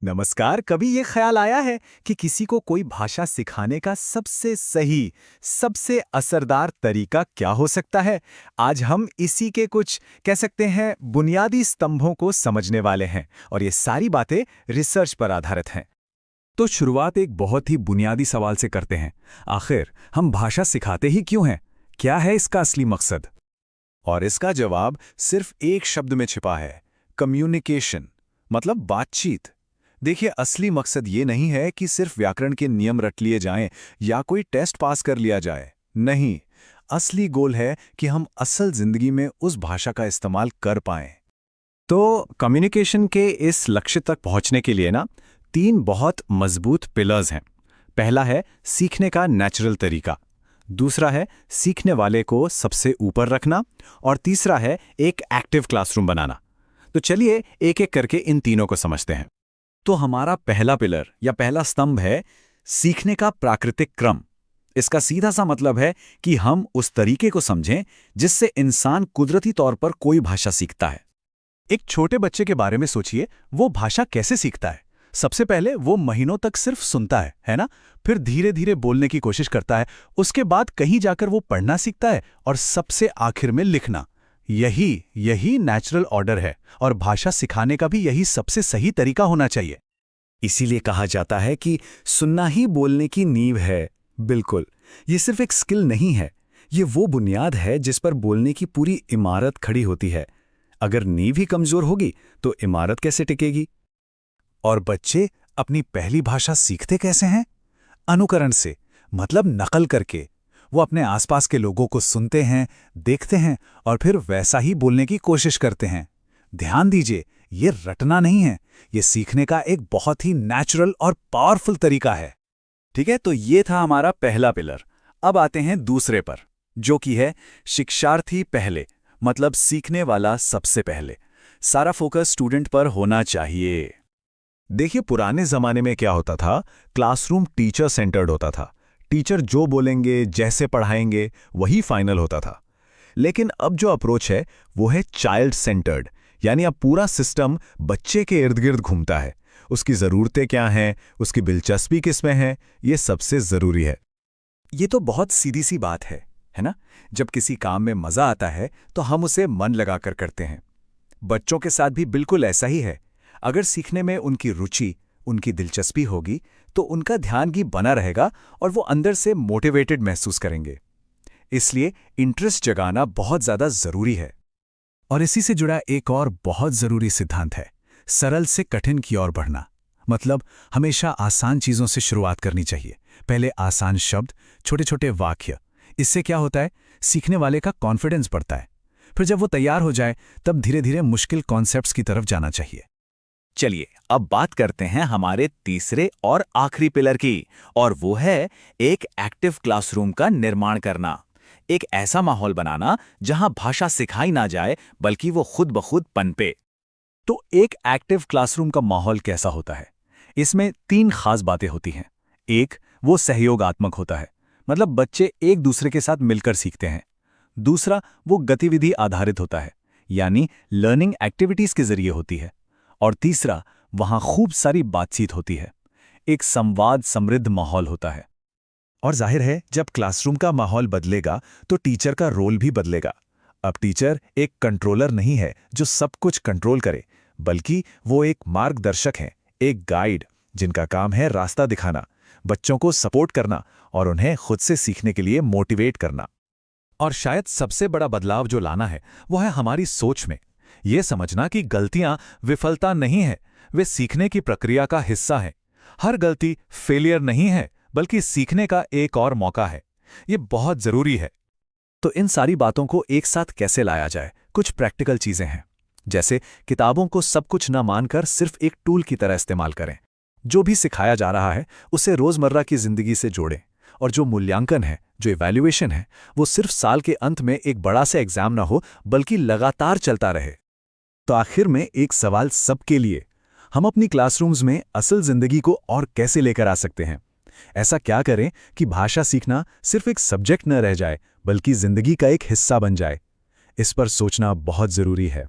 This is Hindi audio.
नमस्कार। कभी ये ख्याल आया है कि किसी को कोई भाषा सिखाने का सबसे सही, सबसे असरदार तरीका क्या हो सकता है? आज हम इसी के कुछ कह सकते हैं बुनियादी स्तंभों को समझने वाले हैं और ये सारी बातें रिसर्च पर आधारित हैं। तो शुरुआत एक बहुत ही बुनियादी सवाल से करते हैं। आखिर हम भाषा सिखाते ही क्यों हैं? क्या है इसका असली मकसद? और इसका जवाब सिर्फ एक शब्द में छिपा है, कम्युनिकेशन, मतलब बातचीत। देखिए, असली मकसद ये नहीं है कि सिर्फ व्याकरण के नियम रट लिए जाएं या कोई टेस्ट पास कर लिया जाए। नहीं, असली गोल है कि हम असल जिंदगी में उस भाषा का इस्तेमाल कर पाएं। तो कम्युनिकेशन के इस लक्ष्य तक पहुंचने के लिए ना 3 बहुत मजबूत पिलर्स हैं। पहला है सीखने का नेचुरल तरीका, दूसरा है सीखने वाले को सबसे ऊपर रखना और तीसरा है एक एक्टिव क्लासरूम बनाना। तो चलिए एक एक करके इन तीनों को समझते हैं। तो हमारा पहला पिलर या पहला स्तंभ है सीखने का प्राकृतिक क्रम। इसका सीधा सा मतलब है कि हम उस तरीके को समझें जिससे इंसान कुदरती तौर पर कोई भाषा सीखता है। एक छोटे बच्चे के बारे में सोचिए, वो भाषा कैसे सीखता है? सबसे पहले वो महीनों तक सिर्फ सुनता है ना? फिर धीरे धीरे बोलने की कोशिश करता है, उसके बाद कहीं जाकर वो पढ़ना सीखता है और सबसे आखिर में लिखना। यही नेचुरल ऑर्डर है और भाषा सिखाने का भी यही सबसे सही तरीका होना चाहिए। इसीलिए कहा जाता है कि सुनना ही बोलने की नींव है। बिल्कुल, ये सिर्फ एक स्किल नहीं है, ये वो बुनियाद है जिस पर बोलने की पूरी इमारत खड़ी होती है। अगर नींव ही कमजोर होगी तो इमारत कैसे टिकेगी? और बच्चे अपनी पहली भाषा सीखते कैसे हैं? अनुकरण से, मतलब नकल करके। वो अपने आसपास के लोगों को सुनते हैं, देखते हैं और फिर वैसा ही बोलने की कोशिश करते हैं। ध्यान दीजिए, ये रटना नहीं है, ये सीखने का एक बहुत ही नेचुरल और पावरफुल तरीका है। ठीक है, तो ये था हमारा पहला पिलर। अब आते हैं दूसरे पर, जो कि है शिक्षार्थी पहले, मतलब सीखने वाला सबसे पहले। सारा फोकस स्टूडेंट पर होना चाहिए। देखिए, पुराने जमाने में क्या होता था, क्लासरूम टीचर सेंटर्ड होता था। टीचर जो बोलेंगे, जैसे पढ़ाएंगे, वही फाइनल होता था। लेकिन अब जो अप्रोच है वो है चाइल्ड सेंटर्ड, यानी अब पूरा सिस्टम बच्चे के इर्द गिर्द घूमता है। उसकी ज़रूरतें क्या हैं, उसकी दिलचस्पी किसमें है, ये सबसे ज़रूरी है। ये तो बहुत सीधी सी बात है ना? जब किसी काम में मज़ा आता है तो हम उसे मन लगाकर करते हैं। बच्चों के साथ भी बिल्कुल ऐसा ही है। अगर सीखने में उनकी रुचि, उनकी दिलचस्पी होगी तो उनका ध्यान भी बना रहेगा और वो अंदर से मोटिवेटेड महसूस करेंगे। इसलिए इंटरेस्ट जगाना बहुत ज़्यादा ज़रूरी है। और इसी से जुड़ा एक और बहुत ज़रूरी सिद्धांत है, सरल से कठिन की ओर बढ़ना। मतलब हमेशा आसान चीज़ों से शुरुआत करनी चाहिए। पहले आसान शब्द, छोटे छोटे वाक्य। इससे क्या होता है, सीखने वाले का कॉन्फिडेंस बढ़ता है। फिर जब वो तैयार हो जाए तब धीरे धीरे मुश्किल कॉन्सेप्ट्स की तरफ जाना चाहिए। चलिए अब बात करते हैं हमारे तीसरे और आखिरी पिलर की, और वो है एक एक्टिव क्लासरूम का निर्माण करना। एक ऐसा माहौल बनाना जहां भाषा सिखाई ना जाए बल्कि वो खुद ब खुद पनपे। तो एक एक्टिव क्लासरूम का माहौल कैसा होता है? इसमें 3 खास बातें होती हैं। एक, वो सहयोगात्मक होता है, मतलब बच्चे एक दूसरे के साथ मिलकर सीखते हैं। दूसरा, वो गतिविधि आधारित होता है, यानी लर्निंग एक्टिविटीज के जरिए होती है। और तीसरा, वहां खूब सारी बातचीत होती है, एक संवाद समृद्ध माहौल होता है। और जाहिर है, जब क्लासरूम का माहौल बदलेगा तो टीचर का रोल भी बदलेगा। अब टीचर एक कंट्रोलर नहीं है जो सब कुछ कंट्रोल करे, बल्कि वो एक मार्गदर्शक है, एक गाइड, जिनका काम है रास्ता दिखाना, बच्चों को सपोर्ट करना और उन्हें खुद से सीखने के लिए मोटिवेट करना। और शायद सबसे बड़ा बदलाव जो लाना है वो है हमारी सोच में। ये समझना कि गलतियां विफलता नहीं है, वे सीखने की प्रक्रिया का हिस्सा हैं। हर गलती फेलियर नहीं है, बल्कि सीखने का एक और मौका है। ये बहुत जरूरी है। तो इन सारी बातों को एक साथ कैसे लाया जाए? कुछ प्रैक्टिकल चीजें हैं, जैसे किताबों को सब कुछ न मानकर सिर्फ एक टूल की तरह इस्तेमाल करें। जो भी सिखाया जा रहा है उसे रोजमर्रा की जिंदगी से जोड़ें। और जो मूल्यांकन है, जो इवैल्यूएशन है, वो सिर्फ साल के अंत में एक बड़ा सा एग्जाम ना हो, बल्कि लगातार चलता रहे। तो आखिर में एक सवाल सबके लिए, हम अपनी क्लासरूम्स में असल जिंदगी को और कैसे लेकर आ सकते हैं? ऐसा क्या करें कि भाषा सीखना सिर्फ एक सब्जेक्ट न रह जाए, बल्कि जिंदगी का एक हिस्सा बन जाए? इस पर सोचना बहुत जरूरी है।